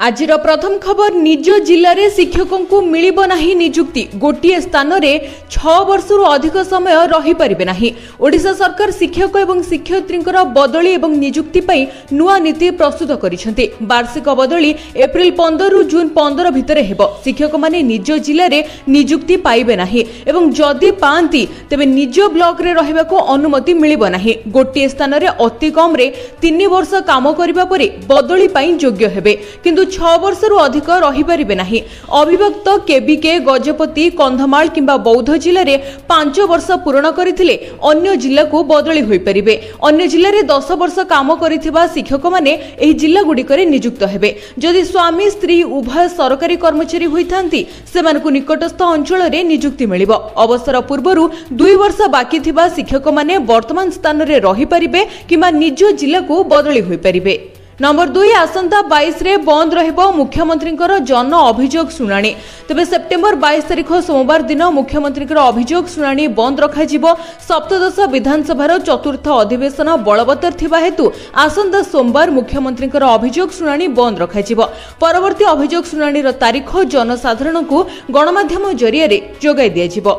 आज प्रथम खबर निज जिले में शिक्षकों को मिलिबो नाही नियुक्ति गोटे स्थान में 6 वर्ष अधिक समय रही पारिबे नाही। ओडिशा सरकार शिक्षक एवं शिक्षयित्री बदली एवं नियुक्ति पई नुआ नीति प्रस्तुत करिसेंती। वार्षिक बदली एप्रिल 15 रु जून 15 भितर हेबो। शिक्षक माने निज जिले में नियुक्ति पाइबे नाही एवं जदि पांती तेबे निज ब्लॉक रे रहिबाको अनुमति मिलिबो नाही। गोटे स्थान में अति कम रे 3 वर्ष काम करिबा परे बदली पई योग्य हेबे किंतु 6 वर्ष अधिक रही पारिबे नाही। अविभक्त केबीके गजपति कंधमाल किंबा बौद्ध जिले में 5 वर्ष पूर्ण करथिले अन्य जिला को बदली होई परिबे। अन्य जिले में 10 वर्ष काम करिथिबा शिक्षक माने एही जिला गुडिकरे नियुक्त हेबे। जदि स्वामी स्त्री उभय सरकारी कर्मचारी होइथांती सेमानकु निकटस्थ अंचल रे नियुक्ति मिलिबो। अवसर पूर्वरु 2 वर्ष बाकी थिबा शिक्षक माने वर्तमान स्थान रे रही परिबे किंबा निज जिला को बदली होई परिबे। नंबर 2 आसंता 22 रे बंद रहिबो मुख्यमंत्री जन अभियोग शुणाणी। तेबे सेप्टेम्बर 22 तारिख सोमवार दिन मुख्यमंत्री अभियोग शुणाणी बंद रखाजिबो। सप्तदश विधानसभार चतुर्थ अधिवेशन बलवत्तर थिबा हेतु आसंता सोमवार मुख्यमंत्री अभियोग शुणाणी बंद रखाजिबो। परवर्ती अभियोग शुणाणी तारीख जनसाधारण को गणमाध्यम जरिया जोगाई दियाजिबो।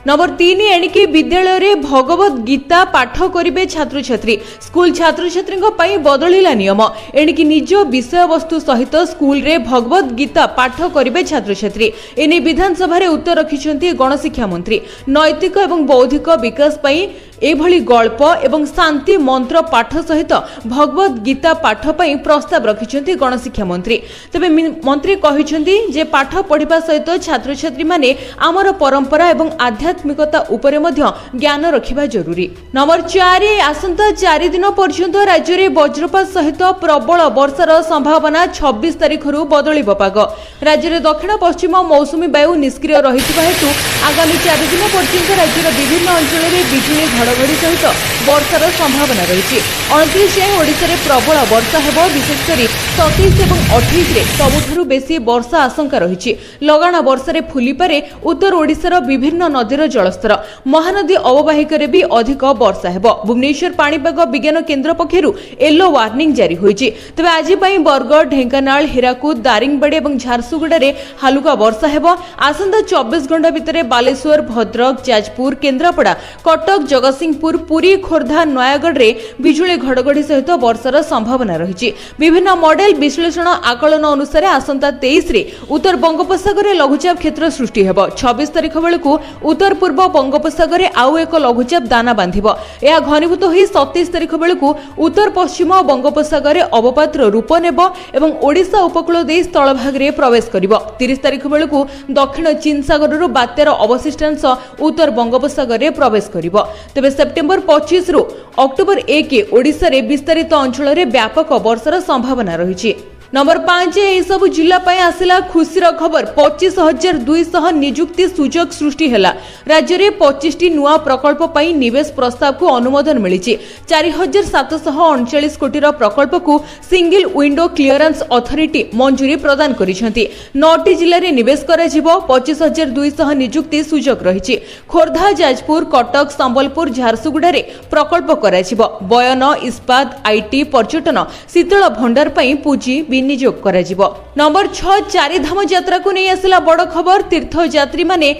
नंबर 3 एणिकी विद्यालय रे भगवत गीता पाठ करिबे छात्र छात्री। स्कूल छात्र छात्री पई बदलिला नियम। एणिकी निज विषय वस्तु सहित स्कूल रे भगवत गीता पाठ करिबे छात्र छात्री। एने विधानसभा रे उत्तर रखिछंती गणशिक्षा मंत्री। नैतिक एवं बौद्धिक विकास पई एभली गल्प एवं शांति मंत्र पाठ सहित भगवत गीता पाठ पई प्रस्ताव रखिछंती गणशिक्षा मंत्री। तबे मंत्री कहिछंती जे पाठ पढ़िबा सहित छात्र छात्री माने आमर परंपरा एवं आध्यात्मिकता उपरे मध्य ज्ञान रखिबा जरूरी। नंबर 4 आसंता 4 दिन पर्यंत राज्य रे वज्रपात सहित प्रबल वर्षार संभावना। 26 तारिख रु बदलिबो पाग। राज्य रे दक्षिण पश्चिम मौसुमी वायु निष्क्रिय रहितबा हेतु आगामी 4 दिन पर्यंत राज्यर विभिन्न अंचल रे बिजुली घड़घड़ी सहित वर्षार संभावना रही। 29 जाए ओडिशा रे प्रबल वर्षा हेबो। विशेषकर 27 और 28 रे सबुठारु बेसी वर्षा आशंका रही। लगाण वर्षा रे फुलिपारे उत्तर ओडिशार विभिन्न नदीर जलस्तर। महानदी अववाहिक रे भी अधिक वर्षा हेबो। भुवनेश्वर पाणीपाग विज्ञान केन्द्र पक्षरु येलो वार्निंग जारी होईछि। तबे आज पई बरगढ़ ढेंकानाल हिराकुद दारिंगबाड़ी और झारसुगुड़ा रे हलुका वर्षा हेबो। आसंता 24 घंटा भितर बालेश्वर भद्रक जाजपुर केन्द्रापड़ा कटक जगतसिंहपुर पुरी खोर्धा नयागढ़ रे बिजुली घड़घड़ी सहित वर्षार संभावना रही। विभिन्न मॉडल विश्लेषण आकलन अनुसार आसंता 23 रे उत्तर बंगोपसागर लघुचाप क्षेत्र सृष्टि हेबो। 26 तारिख बेलकु उत्तर पूर्व बंगोपसागर आउ एक लघुचाप दाना बांधिबो। यह घनीभूत होई 27 तारिख बेलकु उत्तर पश्चिम बंगोपसागर अवपातर रूप नेबो एवं ओडिशा उपकूल देई स्थलभाग रे प्रवेश करिबो। 30 तारिख बेलकु दक्षिण चीन सागर रु बात्यार अवशिष्टांश उत्तर बंगोपसागर रे प्रवेश करिबो। तेबे सेप्टेम्बर 25 रु अक्टोबर 1 ओडिशा रे विस्तारित अंचल रे व्यापक वर्षार संभावना रही। नंबर 5 एही सब जिला पई आसिला खुशीर खबर। 25,200 नियुक्ति सुजोग सृष्टि हैला। राज्य रे 25 टी नुआ प्रकल्प पई निवेश प्रस्ताव को अनुमोदन मिलिछि। 4,739 कोटी रो प्रकल्प को सिंगल विंडो क्लियरेंस अथॉरिटी मंजूरी प्रदान करिसेंती। 9 टी जिल्ला रे निवेश करा जिवो। 25,200 नियुक्ति सुजोग रहिछि। खोर्धा जाजपुर कटक संबलपुर झारसुगुड़ा रे प्रकल्प करा जिवो। बयन इस्पात आईटी पर्यटन शीतल भंडार पई पुंजी विनियोग करा जिवो। नंबर 6 चारिधाम यात्रा को नहीं आसिला बड़ खबर। तीर्थयात्री माने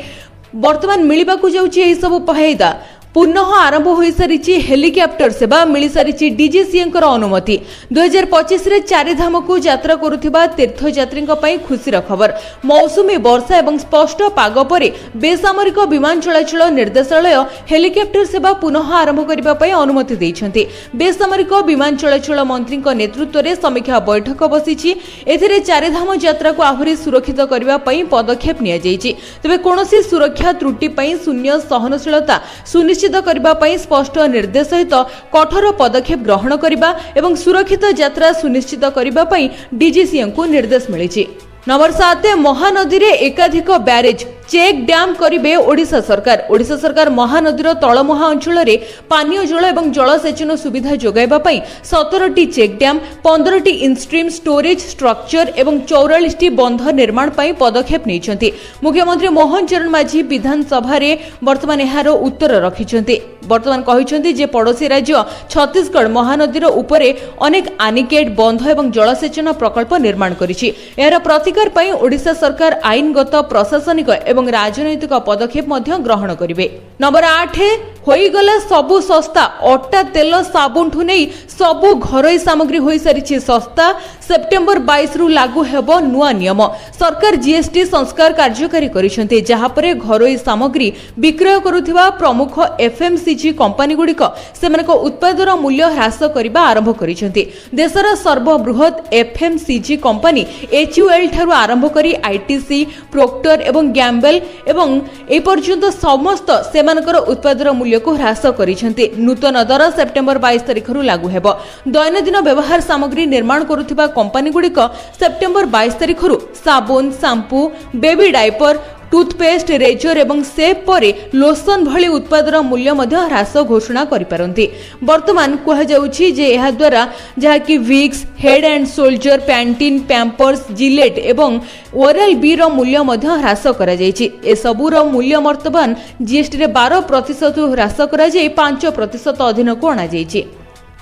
वर्तमान मिलिबा को जाउछि एही सब फायदा। पुनः आरंभ हो सारी हेलिकॉप्टर सेवा मिल सारी डीजीसीए अनुमति। 2025 रे चारिधाम को यात्रा करुथिबा तीर्थयात्री खुशीर खबर। मौसुमी वर्षा और स्पष्ट पाग परे बेसामरिक विमान चलाचल निर्देशालय हेलिकॉप्टर सेवा पुनः आरंभ करने अनुमति देइछन्ति। बेसामरिक विमान चलाचल मंत्री नेतृत्व में समीक्षा बैठक बसी। एथिरे चारिधाम यात्रा को आहुरी सुरक्षित करने पदक्षेप निया जाइछि। तबे कोनोसी सुरक्षा त्रुटि पई शून्य सहनशीलता सुनिश्चित करने स्पष्ट निर्देश सहित कठोर पदक्षेप ग्रहण करने और सुरक्षित यात्रा सुनिश्चित करने डीजीसीए को निर्देश मिली। नंबर 7 महानदी रे एकाधिक ब्यारेज चेक डैम करिबे ओडिशा सरकार महानदीर तलमुहा अंचल रे पानीय जल एवं जलसेचन सुविधा जोगाइबा पई 17टी चेक डैम 15टी इनस्ट्रीम स्टोरेज स्ट्रक्चर एवं 44टी बंध निर्माण पई पदक्षेप नेइछन्ति। मुख्यमंत्री मोहन चरण माझी विधानसभा रे वर्तमान एहारो उत्तर रखिछन्ति। वर्तमान कहिछन्ति जे पड़ोसी राज्य छत्तीसगढ़ महानदीर उपरे अनेक आनिकेट बंध एवं जलसेचन प्रकल्प निर्माण करिछि। एहार प्रतिकार पई ओडिशा सरकार आईनगत प्रशासनिक एवं राजनैतिक पदक्षेप मध्य ग्रहण करिवे। नंबर 8 होईगला सबु सस्ता अट्टा तेल साबुनठु नहीं सबु घरोई सामग्री होई सारिछि सस्ता। सेप्टेम्बर 22 रु लागू हेबो नुआ नियम। सरकार जीएसटी संस्कार कार्यकारी करिसेंते जहा परे घरोई सामग्री विक्रय करुथिबा प्रमुख एफएमसीजी कंपनी गुडिक सेमानक उत्पादर मूल्य ह्रास करिबा आरंभ करिसेंते। देशर सर्वबृहत एफएमसीजी कंपनी एचयूएल ठारु आरंभ करी आईटीसी प्रोक्टर एवं गैम्बेल एवं ए पर्यंत समस्त सेमानकर उत्पादर मूल्य को ह्रास करिसेंते। नूतन दर सेप्टेम्बर 22 तारिख रु लागू हेबो। दैनंदिन व्यवहार सामग्री निर्माण करुथिबा कंपनी गुडिक सेप्टेम्बर 22 तारिख रु साबुन shampoo baby diaper toothpaste razor एवं सेप परे लोशन भली उत्पादर मूल्य मध्य ह्रास घोषणा करिपारंती। वर्तमान कहा जाउछि जे एहा द्वारा जहा कि Vicks Head and Shoulders Pantene Pampers Gillette एवं ओरल बी रो मूल्य मध्य ह्रास करा जायछि। ए सबु रो मूल्य वर्तमान जीएसटी रे 12% ह्रास करा जाय 5% अधीन को अना जायछि।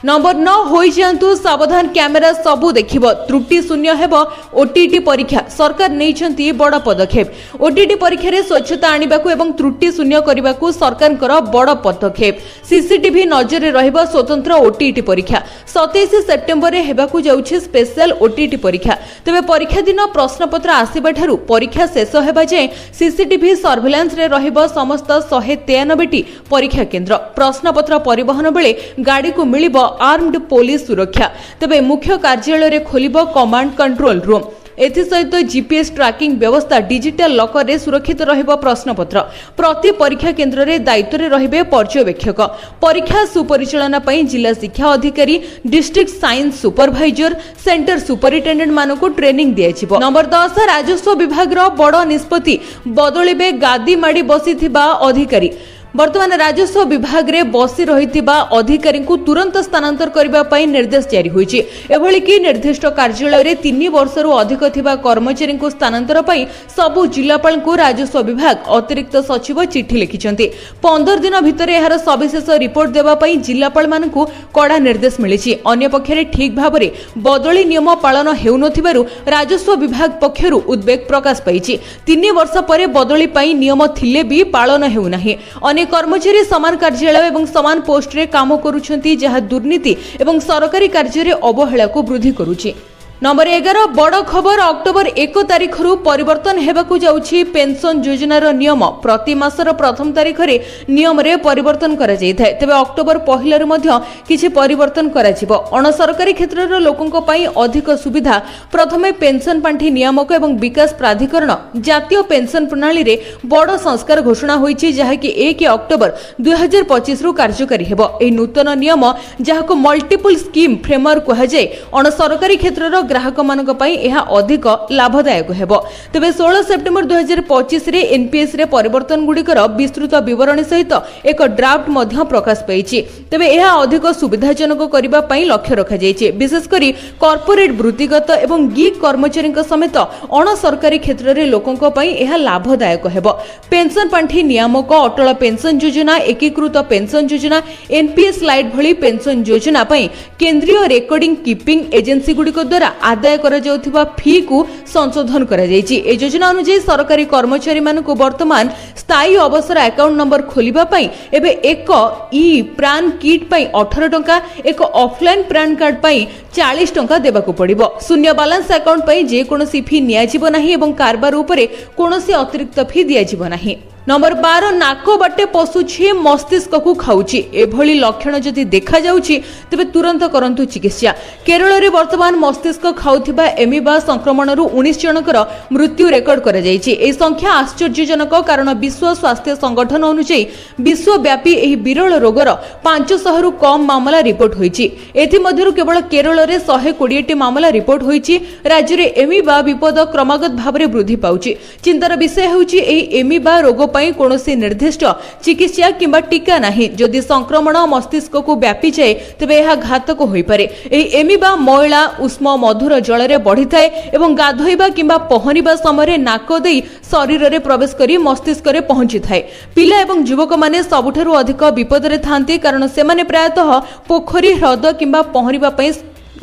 नंबर 9 होई जांतु सावधान कैमेरा सबु देखिबो त्रुटि शून्य हेबो ओटीटी परीक्षा। सरकार नेइछन्ती बड़ पदक्षेप। ओटीटी परीक्षा रे स्वच्छता आनिबाकू एवं त्रुटि शून्य करिबाकू सरकारकर बड़ पदक्षेप। सीसीटीवी नजर रहिबो स्वतंत्र ओटीटी परीक्षा। 27 सेप्टेम्बर रे हेबाकू जाउछि स्पेशल ओटीटी परीक्षा। तबे परीक्षा दिन प्रश्नपत्र आसीबा ठारू परीक्षा शेष हेबा जे सीसीटीवी सर्वेलेंस रे रहिबो समस्त 193टी परीक्षा केन्द्र। प्रश्नपत्र परिवहन बेले गाड़ी को मिलिबो आर्म्ड पुलिस सुरक्षा। तबे मुख्य कार्यालय रे खोलिबो कमांड कंट्रोल रूम। एथि सहित जीपीएस ट्रैकिंग व्यवस्था डिजिटल लकर रे सुरक्षित रहिबो प्रश्नपत्र। प्रति परीक्षा केन्द्र रे दायित्व रे रहिबे पर्यवेक्षक। परीक्षा सुपरिचालना पई जिला शिक्षा अधिकारी district science supervisor centre superintendent मानको ट्रेनिंग दियाजिबो। नंबर 10 राजस्व विभाग रो बड़ निष्पत्ति बदलिबे गादी माडी बसिथिबा अधिकारी। वर्तमान राजस्व विभाग रे बसी रहिथिबा अधिकारी को तुरंत स्थानांतर करिबा पई निर्देश जारी होईछि। एभली कि निर्दिष्ट कार्यालय रे 3 वर्ष रु अधिक थिबा कर्मचारी को स्थानांतर पई सबु जिलापाल को राजस्व विभाग अतिरिक्त सचिव चिठी लिखिछन्ति। 15 दिन भितर एहार सविशेष रिपोर्ट देबा पई जिलापाल मानकु कड़ा निर्देश मिलिछि। अन्य पक्षरे ठीक भाबरे बदली नियम पालन हेउनथिबारु राजस्व विभाग पक्षरु उद्वेग प्रकाश पाइछि। 3 वर्ष परे बदली पई नियम थिले भी पालन हेउ नाही। कर्मचारी समान कार्यालय एवं समान पोस्ट रे काम करुछन्ति जहा दुर्नीति एवं सरकारी कार्य रे अवहेला को वृद्धि करुछि। नंबर 11 बड़ खबर अक्टोबर 1 तारिख रु परिवर्तन हेबाकू जाउछि पेंशन योजनार नियम। प्रति मासर प्रथम तारिख रे नियम रे परिवर्तन करा जायथाय। तबे अक्टोबर पहिला रु मध्य किछि परिवर्तन करा जिवो। अण सरकारी क्षेत्रर लोकंक पई अधिक सुविधा प्रथमे पेंशन पांठी नियामक एवं विकास प्राधिकरण जातीय पेंशन प्रणाली रे बड़ संस्कार घोषणा होईछि जहा कि 1 अक्टोबर 2025 रु कार्यकारी हेबो। ए नूतन नियम जहाको मल्टीपल स्कीम फ्रेमवर्क कहा जाय अण सरकारी क्षेत्रर ग्राहक मानक पई एहा अधिक लाभदायक हेबो। तबे 16 सेप्टेम्बर 2025 रे एनपीएस रे परिवर्तन गुडिकर विस्तृत विवरणी सहित एक ड्राफ्ट मध्य प्रकाश पाइछि। तबे एहा अधिक सुविधाजनक करिबा पई लक्ष्य रखा जायछि। विशेष करी कॉर्पोरेट वृत्तिगत एवं गिग कर्मचारीक समेत अण सरकारी क्षेत्र रे लोकंक पई एहा लाभदायक हेबो। पेंशन पांठी नियामक अटल पेंशन योजना एकीकृत पेंशन योजना एनपीएस लाइट भली पेंशन योजना पई केंद्रीय रेकॉर्डिंग कीपिंग एजेंसी गुडिक द्वारा आदाय करा जाउथिबा फी को संशोधन करा जायछि। ए योजना अनुसार सरकारी कर्मचारी मानकु वर्तमान स्थायी अवसर अकाउंट नंबर खोलिबा पई एबे एक ई प्राण किट पई 18 टंका एक ऑफलाइन प्राण कार्ड पई 40 टंका देबाकू पड़िबो। शून्य बैलेंस अकाउंट पई जे कोनोसी फी निया जिवो नाही एवं कारबार उपरे कोनोसी अतिरिक्त फी दिया जिवो नाही। नंबर 12 नाक बाटे पशुछि मस्तिष्क को खाऊछि एभली लक्षण जदि देखा जाउछि तबे तुरंत करंतु चिकित्सा। केरल रे वर्तमान मस्तिष्क खाउथिबा एमिबा संक्रमण 19 जनकर मृत्यु रेकर्ड करा जायछि। ए संख्या आश्चर्यजनक कारण विश्व स्वास्थ्य संगठन अनुसार विश्वव्यापी एही विरल रोगर 500 रु कम मामला रिपोर्ट होईछि। एथि मध्यरु केवल केरल रे 120 टी मामला रिपोर्ट होईछि। राज्य रे एमिबा विपद क्रमागत भाबरे वृद्धि पाउछि। चिंतार विषय होउछि एही एमिबा रोग कौनसी निर्दिष्ट चिकित्सा किंबा टीका नहीं। जदि संक्रमण मस्तिष्क को व्यापी जाए तेबे यह घातक होई पारे। एही एमिबा मैला उष्म मधुर जल रे बढ़ी थाए एवं गाधोइबा किंबा पहरिबा समय नाक देई शरीर रे प्रवेश करी मस्तिष्क रे पहुंची थाए। पिला एवं युवक माने सबुठारु अधिक विपद रे थांती कारण सेमाने प्रायतः पोखरी ह्रद किंबा पहरिबा पई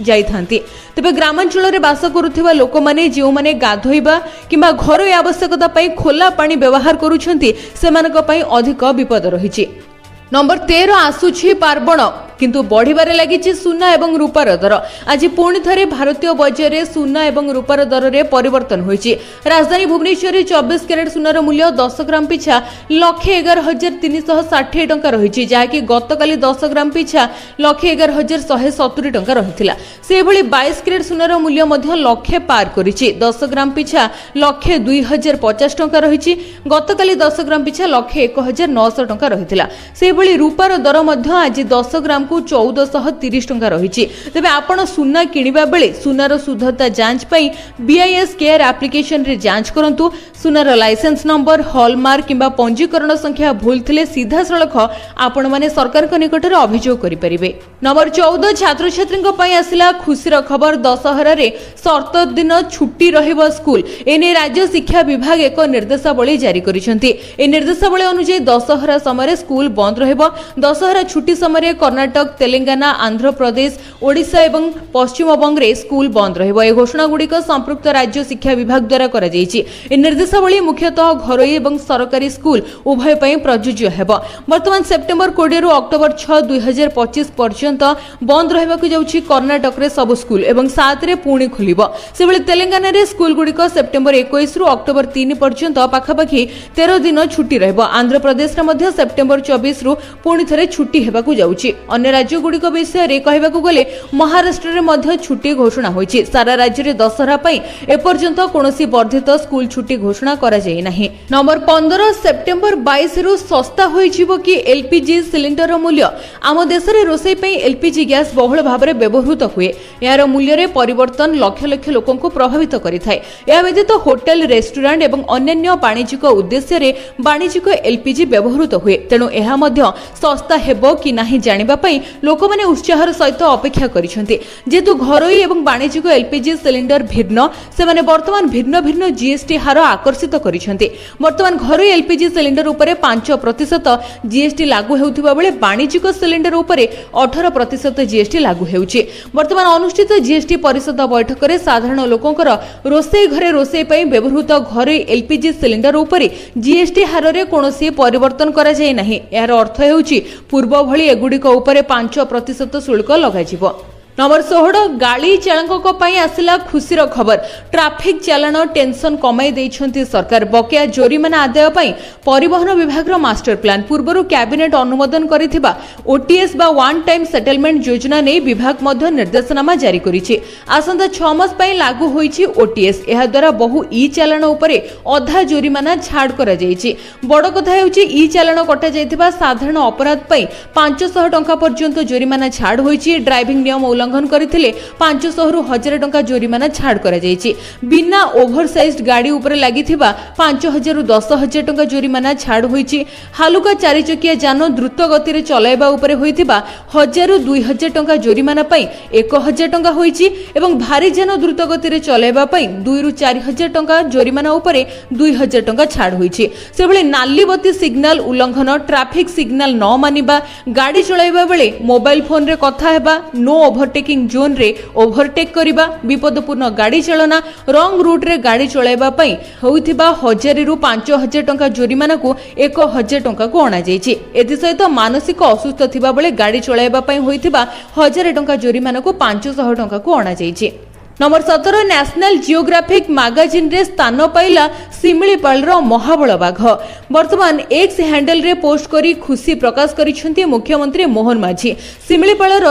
जाइथांती। तेबे ग्रामांचल रे बास करुथिबा लोक माने जेउ माने गाधोइबा किंबा घर आवश्यकता पई खोला पानी व्यवहार करूछंती सेमानक पई अधिक विपद रहिछि। नंबर 13 आसुछि पार्वण किंतु बढ़िबारे लागिछि सुना एवं रूपार दर। आज पुणी थरे भारतीय बजार रे सुना एवं रूपार दर रे परिवर्तन होईछि। राजधानी भुवनेश्वर रे 24 कैरेट सुनार मूल्य 10 ग्राम पिछा 1,11,360 टंका रहिछि जाकी गतकाली 10 ग्राम पिछा 1,11,170 टंका रहिथिला। से भली 22 कैरेट सुनार मूल्य मध्य लक्षे पार करिछि। 10 ग्राम पिछा 1,02,050 टंका रहिछि। गतकाली 10 ग्राम पिछा 1,01,900 टंका रहिथिला। से भली रूपार दर मध्य आज 10 ग्राम को 1430 टंका रहिछि। तबे आपण सुना किनिबा बेले सुनार शुद्धता जांच पई बीआईएस केयर एप्लिकेशन रे जांच करंतु। सुनार लाइसेंस नंबर हॉलमार्क किंबा पंजीकरण संख्या भूल थिले सीधा सळख आपण माने सरकार को निकट रे अभियोग करि परिबे। नंबर 14 छात्र छात्रीक पई आसिला खुशीर खबर। दशहरा रे सर्त दिन छुट्टी रहइबो स्कूल। एने राज्य शिक्षा विभाग एक निर्देशावली जारी करिसंती। ए निर्देशावली अनुसार दशहरा समय स्कूल बंद रहइबो। दशहरा छुट्टी समय कर्नाटक तेलंगाना आंध्र प्रदेश ओडिशा एवं पश्चिम बंगरे स्कूल बंद रहिबो। ए घोषणा गुड़िक संपृक्त राज्य शिक्षा विभाग द्वारा करा जायछि। ए निर्देशावली मुख्यतः घरोई एवं सरकारी स्कूल उभय पई प्रयोज्य हेबो। वर्तमान सेप्टेम्बर 20 रु अक्टोबर 6 2025 पर्यंत बंद रहिबाकु जाउछि कर्नाटक रे सब स्कूल एवं 7 रे पुणी खुलिबो। सेबेले तेलंगाना रे स्कूल गुड़िक सेप्टेम्बर 21 रु अक्टोबर 3 पर्यंत पाखापाखि 13 दिन छुट्टी रहिबो। आंध्र प्रदेश रे मध्य सेप्टेम्बर 24 रु पुणी थरे छुट्टी हेबाकु जाउछि। अन्य राज्य गुड़िक विषय रे कहबाकु गले महाराष्ट्र रे मध्य छुट्टी घोषणा होईछि। सारा राज्य रे दशहरा पई एपर्यंत कोनोसी वर्धित स्कूल छुट्टी घोषणा करा जाय नाही। नंबर 15 सेप्टेम्बर 22 रु सस्ता होईजिवो कि एलपीजी सिलिंडर मूल्य। आम देश रे रोसई पई एलपीजी गैस बहुल भाबरे व्यवहृत हुए। यार मूल्य रे परिवर्तन लक्ष लक्ष लोकन को प्रभावित करिथाय। या व्यतीत होटल रेस्टोरेंट एवं अन्य वाणिज्यिक उद्देश्य रे वाणिज्यिक एलपीजी व्यवहृत हुए। तेणु एहा मध्य सस्ता हेबो कि नाही जानिबा पई लोक माने उत्साहर सहित अपेक्षा करिसंती। जेतु घरोई एवं वाणिज्यिक एलपीजी सिलिंडर भिन्न से माने वर्तमान भिन्न भिन्न जीएसटी हार आकर्षित करिसंती। वर्तमान घरोई एलपीजी सिलिंडर उपरे 5% जीएसटी लागू हेउथिबा बेले वाणिज्यिक सिलिंडर उपरे 18% जीएसटी लागू हेउछि। वर्तमान अनुष्ठित जीएसटी परिषद बैठक रे साधारण लोकंकर रोसई घरे रोसई पई व्यवहृत घरोई एलपीजी सिलिंडर उपरे जीएसटी हार रे कोनोसी परिवर्तन करा जाय नाही। यार अर्थ हेउछि पूर्व भली एगुडिक उपरे 5% शुल्क लगाजिबो। नंबर 16 गाड़ी चालक आसिला खुशीर खबर। ट्राफिक चालान टेंशन कमाई देइछंती सरकार। बकेया जोरिमाना आदाय पई परिवहन विभाग रो मास्टर प्लान पूर्वरु कैबिनेट अनुमोदन करिथिबा ओटीएस बा वन टाइम सेटलमेंट योजना नै विभाग मध्य निर्देशनामा जारी करिछि। आसंता 6 मास पई लागू होईछि ओटीएस। एहा द्वारा बहु ई चालान उपरे अधा जोरिमाना छाड़ करा जाईछि। बड़ कथा हेउछि ई चालान कटा जायथिबा साधारण अपराध पई 500 टंका पर्यंत जोरिमाना छाड़ होईछि। ड्राइविंग नियम उल्लंघन करथिले 500 रु 1000 टंका जोरिमाना छाड़ करा जायछि। बिना ओभरसाइज्ड गाड़ी ऊपर लागिथिबा 5000 रु 10000 टंका जोरिमाना छाड़ होईछि। हालुका चारि चकिया जान द्रुत गति रे चलाइबा ऊपर होइथिबा 1000 रु 2000 टंका जोरिमाना पई 1000 टंका होईछि एवं भारी जान द्रुत गति रे चलाइबा पई 2 रु 4000 टंका जोरिमाना ऊपर 2000 टंका छाड़ होईछि। सेबळे नाली बत्ती सिग्नल उल्लंघन, ट्रैफिक सिग्नल न मानिबा, गाड़ी चलाइबा बेले मोबाइल फोन रे कथा हेबा, नो ओभरटेकिंग जोन रे ओभरटेक करिबा, विपदपूर्ण गाड़ी चलना, रंग रूट रे गाड़ी चलाइबा पई होइथिबा 1000 रु 5000 टंका जोरिमाना को 1000 टंका को अणा जायछि। एथि सहित मानसिक असुस्थ थिबा बेले गाड़ी चलाइबा पई होइथिबा 1000 टंका जोरिमाना को 500 टंका को अणा जायछि। नंबर 17 न्याशनल जियोग्राफिक मैगजीन रे स्थान पाइला शिमिलीपालर महाबल बाघ। वर्तमान एक्स हैंडल रे पोस्ट करी खुशी प्रकाश करिसेंती मुख्यमंत्री मोहन माझी। शिमिलीपालर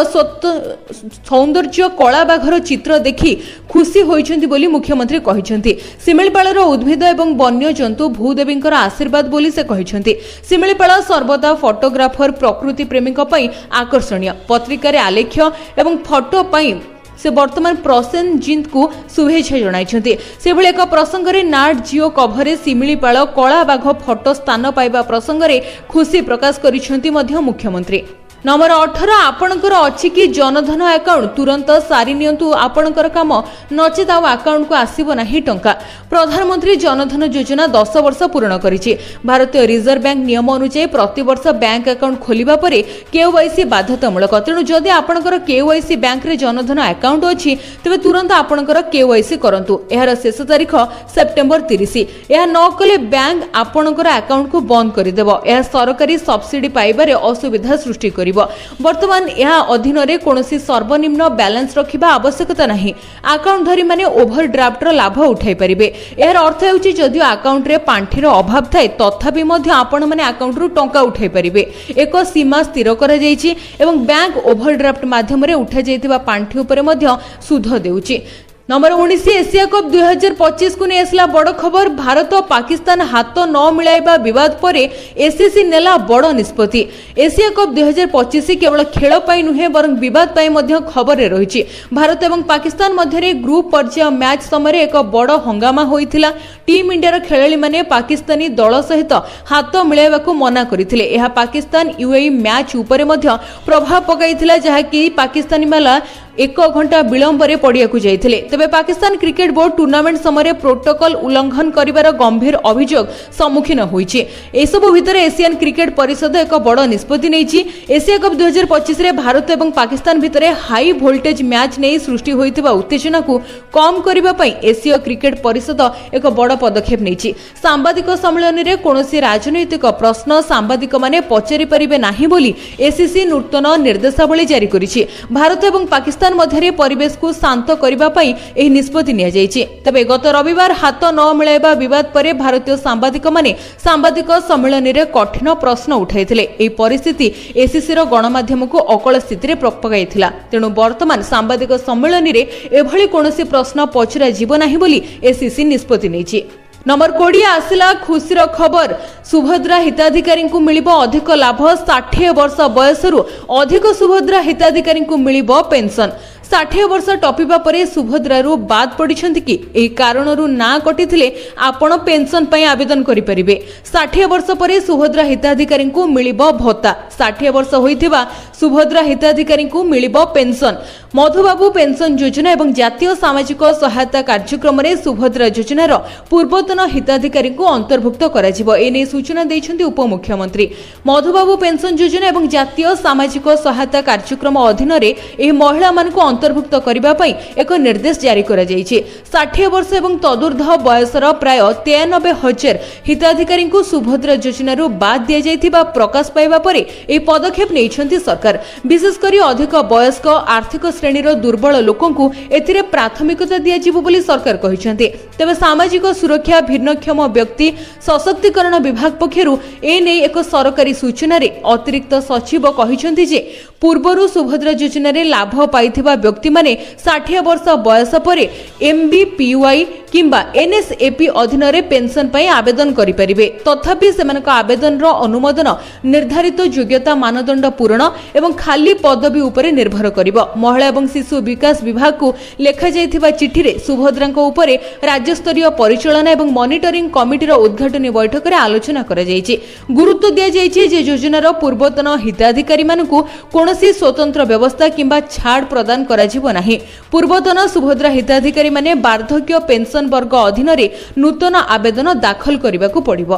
सौंदर्य कला बाघर चित्र देखि खुशी होइछंती बोली मुख्यमंत्री कहिसेंती। शिमिलीपालर उद्भिद एवं वन्य जंतु भूदेवींकर आशीर्वाद बोली से कहिसेंती। शिमिलीपाल सर्वदा फोटोग्राफर प्रकृति प्रेमीक पई आकर्षणीय। पत्रिका रे आलेख्य एवं फोटो पई से वर्तमान प्रसेनजीत को शुभेच्छा जणाइछंती। सेभଳି एक प्रसंग रे नाट जियो कभर शिमिलीपाल कला बाघ फोटो स्थान पाइबा प्रसंग रे खुशी प्रकाश करिसेंती मध्य मुख्यमंत्री। नंबर 18 आपणकर अछि कि जनधन अकाउंट तुरंत सारी नियंतु आपणकर काम नचेत आउ अकाउंट को आसीबो नाही टंका। प्रधानमंत्री जनधन योजना 10 वर्ष पूर्ण करिछि। भारतीय रिजर्व बैंक नियम अनुसार प्रति वर्ष बैंक अकाउंट खोलिबा परे केवाईसी बाध्यतामूलक। तेणु जदि आपणकर केवाईसी बैंक रे जनधन अकाउंट अछि तबे तुरंत आपणकर केवाईसी करंतु। एहार शेष तारीख सेप्टेम्बर 30। एहा न कले बैंक आपणकर अकाउंट को बंद करि देबो। एहा सरकारी सब्सिडी पाइबारे असुविधा सृष्टि करि। वर्तमान यह अधीन रे कोनोसी सर्वनिम्न बैलेंस रखिबा आवश्यकता नहीं। अकाउंट धरी माने ओवरड्राफ्टर लाभ उठाई परिबे। एहर अर्थ हेउची जदियो अकाउंट रे पांठीर अभाव थाए तथापि मध्य आपण माने अकाउंट रु टंका उठाई परिबे। एक सीमा स्थिर करा जायछि एवं बैंक ओवरड्राफ्ट माध्यम रे उठा जायतिबा पांठी उपरे मध्य सुध देउछि। नंबर 19 एशिया कप 2025 को नहीं आसला बड़ खबर। भारत और पाकिस्तान हाथ न मिलाइबा विवाद परे एसीसी नेला बड़ निष्पत्ति। एशिया कप 2025 केवल खेल पाई नुहे बरं विवाद पाई मध्य खबर रही। भारत एवं पाकिस्तान मध्य ग्रुप पर्याय मैच समय एक बड़ हंगामा होइथिला। टीम इंडिया खेलाड़ी माने पाकिस्तानी दल सहित हाथ मिलाइबा को मना करथिले। एहा पाकिस्तान यूएई मैच उपरे मध्य प्रभाव पकाइथिला जहाकि पाकिस्तानी माला 1 घंटा विलंबरे पड़िया जाइथिले। तेबे पाकिस्तान क्रिकेट बोर्ड टूर्नामेंट समय प्रोटोकॉल उल्लंघन करिवार गंभीर अभियोग सम्मुखीन होइछि। एसबु भितरे एशियन क्रिकेट परिषद एक बड़ निष्पत्ति नेछि। एशिया कप 2025 रे भारत एवं पाकिस्तान भितरे हाई वोल्टेज मैच नै सृष्टि होइतिबा उत्तेजना को कम करिबा पई एशिया क्रिकेट परिषद एक बड़ पदक्षेप नेछि। सांबादिक सम्मेलन रे कोनोसी राजनैतिक प्रश्न सांबादिक माने पचारि परिबे नाही बोली एसीसी नूतन निर्देशावली जारी करिछि। भारत एवं पाकिस्तान मध्य परिवेश को शांत करने एही निष्पत्ति निया जायछि। तबे गत रविवार हाथ न मिलाइबा विवाद परे भारतीय सांबादिक माने सांबादिक सम्मेलन रे कठिन प्रश्न उठाइथिले। एही परिस्थिति एसीसी रो गणमाध्यम को अकल स्थिति रे पकाइथिला। तेणु वर्तमान सांबादिक सम्मेलन रे एभली कोनोसी प्रश्न पचरा जीव नाही बोली एसीसी निष्पत्ति नेछि। नंबर 20 आसिला खुशीर खबर। सुभद्रा हिताधिकारी को मिलिबो अधिक लाभ। 60 वर्ष बयसरु अधिक सुभद्रा हिताधिकारी को मिलिबो पेंशन। 60 वर्ष टपिबा परे सुभद्रारू बाद पड़िछंती कि एही कारणरू ना कटिथिले आपण पेंशन पई आवेदन करि परिबे। 60 वर्ष परे सुभद्रा हिताधिकारी को मिलिबो भत्ता। 60 वर्ष होइथिबा सुभद्रा हिताधिकारी को मिलिबो पेंशन। मधुबाबू पेंशन योजना एवं जातीय सामाजिक सहायता कार्यक्रम रे सुभद्रा योजनार पूर्वतन हिताधिकारी को अंतर्भुक्त करा जिवो। एने सूचना दैछंती उपमुख्यमंत्री। मधुबाबू पेंशन योजना एवं जातीय सामाजिक सहायता कार्यक्रम अधीन रे एही महिला मानकु अंतर्भुक्त करिबा पई एक निर्देश जारी करा जायछि। 60 वर्ष एवं तदुर्ध्व बयसर प्राय 93,000 हिताधिकारी को सुभद्रा योजनारू बाद दिया जायथिबा प्रकाश पाइबा परे एही पदक्षेप नेइछंती सरकार। विशेष करी अधिक वयस्क आर्थिक श्रेणीर दुर्बल लोकंकु एथिरे प्राथमिकता दिया जिवो बोली सरकार कहिसंती। तबे सामाजिक सुरक्षा भिन्नक्षम व्यक्ति सशक्तिकरण विभाग पक्षरु ए नै एक सरकारी सूचना रे अतिरिक्त सचिव कहिसंती जे पूर्वरु सुभद्रा योजना रे लाभ पाइथिबा व्यक्ति माने 60 वर्ष बयस परे एमबीपीवाई किंबा एनएसएपी अधीन रे पेंशन पई आवेदन करि परिबे। तथापि सेमानक आवेदन रो अनुमोदन निर्धारित योग्यता मानदंड पूर्ण एवं खाली पदवी उपरे निर्भर करिबो। महिला एवं शिशु विकास विभाग को लेखा जायथिबा चिठी रे सुभद्रांको उपरे राज्य स्तरीय परिचालना एवं मॉनिटरिंग कमिटी रो उद्घाटनी बैठक रे आलोचना करा जायछि। गुरुत्व दिया जायछि जे योजना रो पूर्वतन हिताधिकारी मानकु कोनोसी स्वतंत्र व्यवस्था किंबा छाड़ प्रदान करा जिवो नाही। पूर्वतन सुभद्रा हिताधिकारी माने वार्धक्य पेंशन वर्ग अधीन रे नूतन आवेदन दाखल करबाकू पड़िबो।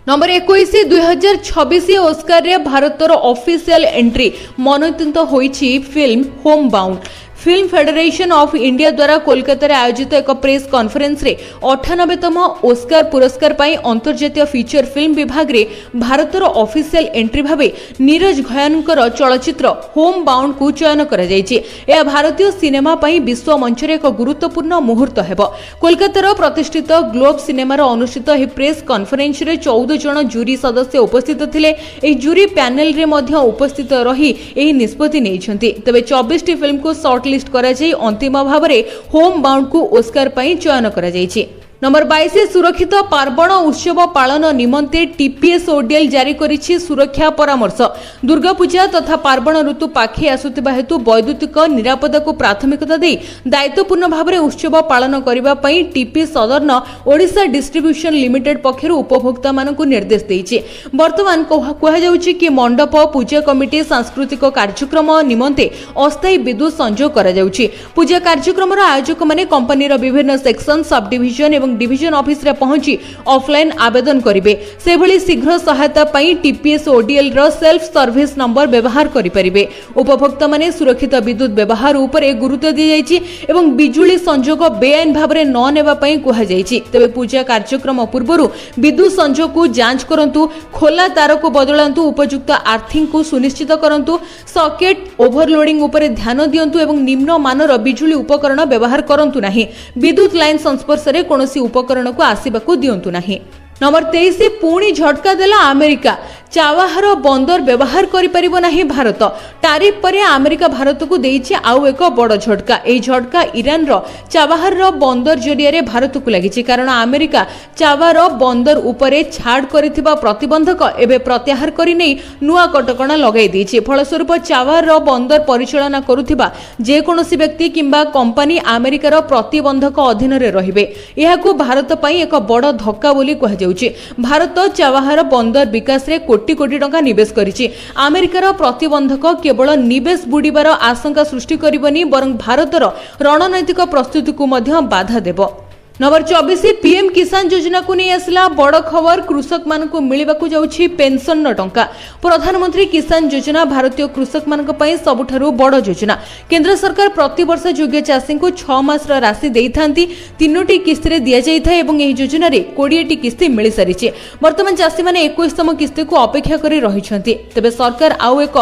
नंबर 21 2026 ऑस्कर रे भारतर ऑफिशियल एंट्री मनोनीत होईछि film Homebound. Film federation of India द्वारा कोलकाता आयोजित एक प्रेस कॉन्फ्रेंस रे 98तम ओस्कार पुरस्कार पाई अंतर्जातीय फीचर फिल्म विभाग रे भारतर ऑफिशियल एंट्री भाबे नीरज घयनकर चलचित्र होम बाउंड को चयन करा जायछि। यह भारतीय सिनेमा पाई विश्व मंच रे एक गुरुत्वपूर्ण मुहूर्त हेबो। कोलकातार प्रतिष्ठित ग्लोब सिनेमार अनुष्ठित ଏହି प्रेस कॉन्फ्रेंस रे 14 जन जूरी सदस्य उपस्थित थिले। ଏହି जूरी पैनल रे मध्य उपस्थित रही ଏହି निष्पत्ति नेइछन्ति। तबे 24 टी फिल्म को शॉर्ट लिस्ट करा जाई अंतिम भावरे होम बाउंड को ओस्कार पाई चयन करा जायछि। नंबर 22 सुरक्षित पार्वण उत्सव पालन निमंते टीपीएस ओडीएल जारी करिछि सुरक्षा परामर्श। दुर्गा पूजा तथा पार्वण ऋतु पाखे आसुतिबा हेतु वैद्युतिक निरापदा को प्राथमिकता दे दायित्वपूर्ण भावरे उत्सव पालन करिबा पई TP southern Odisha distribution limited पक्षरु उपभोक्ता मानकु निर्देश देइछि। वर्तमान कहा जाउछि कि मंडप पूजा कमिटी सांस्कृतिक कार्यक्रम निमंते अस्थायी विद्युत संजोग करा जाउछि। पूजा कार्यक्रमर आयोजक माने कंपनीर विभिन्न section sub division division office रे पहुंची ऑफलाइन आवेदन करिवे। सेभली शीघ्र सहायता पई टीपीएस ओडीएल रो सेल्फ सर्विस नंबर व्यवहार करि परिबे। उपभोक्ता माने सुरक्षित विद्युत व्यवहार उपरे गुरुत्व दि जायछि एवं बिजुली संजोग बेआईन भाबरे न नेबा पई कुहा जायछि। तबे पूजा कार्यक्रम पूर्वरु विद्युत संजोग को जांच करंतु, खोला तार को बदलांतु, उपयुक्त आर्थिंग को सुनिश्चित करंतु, सॉकेट ओवरलोडिंग उपरे ध्यान दियंतु एवं निम्न मानर बिजुली उपकरण व्यवहार करंतु नाही। विद्युत लाइन संस्पर्श रे कोनोसी उपकरण को आसीबाकू दियंतु नाही। नंबर 23 पुणी झटका देला अमेरिका। चावाहार बंदर व्यवहार करि परिबो नाही भारत। टारिफ परे अमेरिका भारत को देइछि आउ एक बड़ झटका। एई झटका ईरान रो चावाहार रो बंदर जरिया रे भारत को लागिछि, कारण अमेरिका चावार बंदर उपरे छाड़ करिथिबा प्रतिबंधक एबे प्रत्याहार करि नै नुआ कटकणा लगाई देइछि। फलस्वरूप चावार रो बंदर परिचालना करुथिबा जे कोनोसी व्यक्ति किंबा कंपनी अमेरिका रो प्रतिबंधक अधीन रे रहिबे। एहाकू भारत पई एक बड़ धक्का बोली कहा जाउछि। भारत चावाहार बंदर विकास रे कोटी कोटी टंका निवेश करिछि। अमेरिकार प्रतिबंधक केवल निवेश बुड़ीबार आशंका सृष्टि करिबनी, बरं भारतर रणनैतिक प्रस्तुति को मध्य बाधा देबो। नंबर 24 पीएम किसान योजना को नहीं आसला बड़ खबर। कृषक मान को मिलवाकू जाउछि पेंशन न टंका। प्रधानमंत्री किसान योजना भारतीय कृषक मान पई सबुठारु बड़ योजना। केंद्र सरकार प्रति वर्ष योग्य चाषी को 6 मास राशि देइथांती। 3टी किस्ती रे दिया जाई थाए एवं एही योजना रे 20टी किस्ती मिल सारिछि। वर्तमान चाषी माने 21तम किस्ती को अपेक्षा करी रहिछन्ती। तबे सरकार आउ एक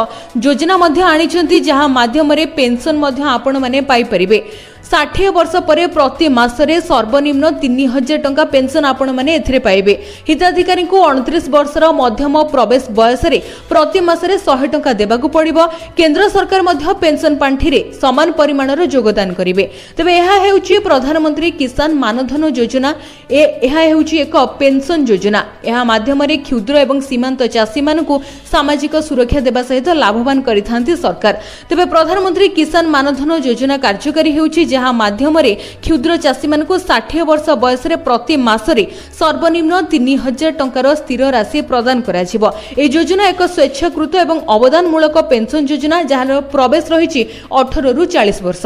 योजना मध्य आनिछन्ती जहां माध्यम रे पेंशन मध्य आपण माने पाई परिबे। 60 वर्ष परे प्रति मासरे सर्वनिम्न 3000 टंका पेंशन आपण माने एथिरे पाइबे। हिताधिकारी को 29 वर्षर मध्यम प्रवेश बयस रे प्रति मासरे 100 टंका देबाकू पड़िबो। केंद्र सरकार मध्य पेंशन पांठी रे समान परिमाणर योगदान करिवे। तबे एहा हेउची प्रधानमंत्री किसान मानधन योजना। एहा हेउची एक पेंशन योजना। एहा माध्यम रे क्षुद्र एवं सीमांत चाषी मानकू सामाजिक सुरक्षा देबा सहित लाभवान करिथांती सरकार। तबे प्रधानमंत्री किसान मानधन योजना कार्यकारी हेउची जहां माध्यम रे क्षुद्र चाषी मान को 60 वर्ष बयस रे प्रति मासरे सर्वनिम्न 3000 टंकार स्थिर राशि प्रदान कराजिबो। ए योजना एक स्वेच्छाकृत एवं अवदान मूलक पेंशन योजना जहार प्रवेश रही 18 रु 40 वर्ष।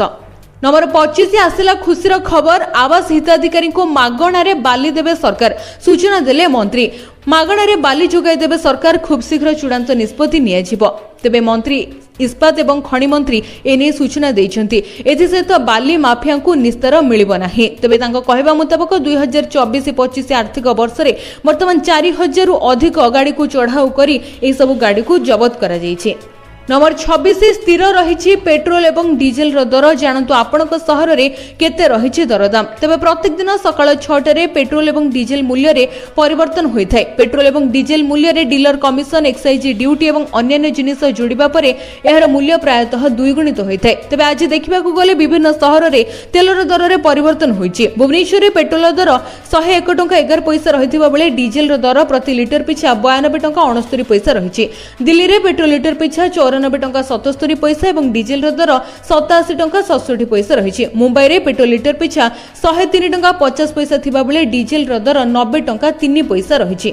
नंबर 25 आसिला खुशीर खबर। आवास हिताधिकारी को मागणा रे बाली देबे सरकार। सूचना देले मंत्री। मागणा रे बाली जोगाई देबे सरकार। खूब शीघ्र चूड़ांत निष्पत्ति नियाजिबो। तेबे मंत्री इस्पात एवं खनि मंत्री एने सूचना देइछन्ति। एथि सहित बाली माफिया को निस्तार मिलिबो नाही। तेबे तांको कहबा मुताबिक 2024-25 आर्थिक वर्ष रे वर्तमान 4000 रु अधिक गाड़ी को चढ़ाऊ करी एई सब गाड़ी को जब्त करा जायछि। नंबर 26 स्थिर रही पेट्रोल एवं डीजेल दर। जानतु आपणक सहर रे केते रही दरदाम। तबे प्रत्येक दिन सकाळ 6 रे पेट्रोल एवं डीजेल मूल्य रे परिवर्तन होइथाय। पेट्रोल एवं डीजेल मूल्य रे डीलर कमिशन, एक्साइज ड्यूटी एवं अन्य जिनिस जोड़िबा परे एहर मूल्य प्रायतः द्विगुणित होइथाय। तबे आज देखिबाकू गले विभिन्न सहर रे तेलर दर रे परिवर्तन होइछि। भुवनेश्वर रे पेट्रोल दर 101 टंका 11 पैसा रहिथिबा बेले डीजेल दर प्रति लिटर पिछा 92 टंका 69 पैसा रहिछि। दिल्ली रे पेट्रोल लिटर पिछा 94 टंका 77 पैसा एवं डीजेल दर 87 टंका 67 पैसा रही। मुंबई रे पेट्रोल लिटर पिछा 103 टंका 50 पैसा थिबा बेले डीजेल दर 90 टंका 3 पैसा रही।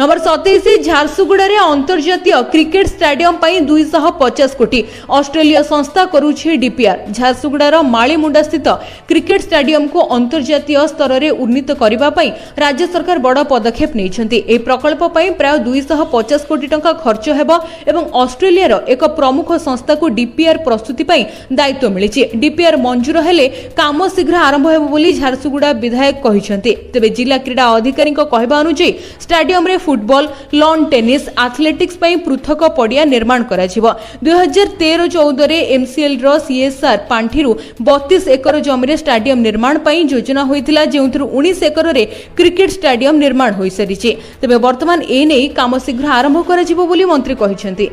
नंबर 27 झारसुगुड़ा अंतर्जातीय क्रिकेट स्टेडियम पर 250 कोटी ऑस्ट्रेलिया संस्था करुछि डीपीआर। झारसुगुड़ा मालीमुंडा स्थित क्रिकेट स्टेडियम को अंतर्जातीय स्तर में उन्नीत करने राज्य सरकार बड़ पदक्षेप नहीं। प्रकल्प प्राय 250 कोटी टंका खर्च हेबो एवं ऑस्ट्रेलिया एक प्रमुख संस्था को डीपीआर प्रस्तुति दायित्व मिली। डीपीआर मंजूर हेले काम शीघ्र आरंभ हेबो बोली झारसुगुड़ा विधायक कहिसेंती। तेबे जिला क्रीड़ा अधिकारी कहवा अनुसार स्टेडियम रे फुटबॉल, लॉन टेनिस, एथलेटिक्स पृथक पड़िया निर्माण करा जिवो। 2013-14 रे एमसीएल रो सीएसआर पांठिरु 32 एकर जमीन स्टेडियम निर्माण पई योजना होइतिला, जेउथुरु 19 एकर रे क्रिकेट स्टेडियम निर्माण होई सरिछि। तेबे वर्तमान ए नै काम शीघ्र आरंभ करा जिवो बोली मंत्री कहिसेंती।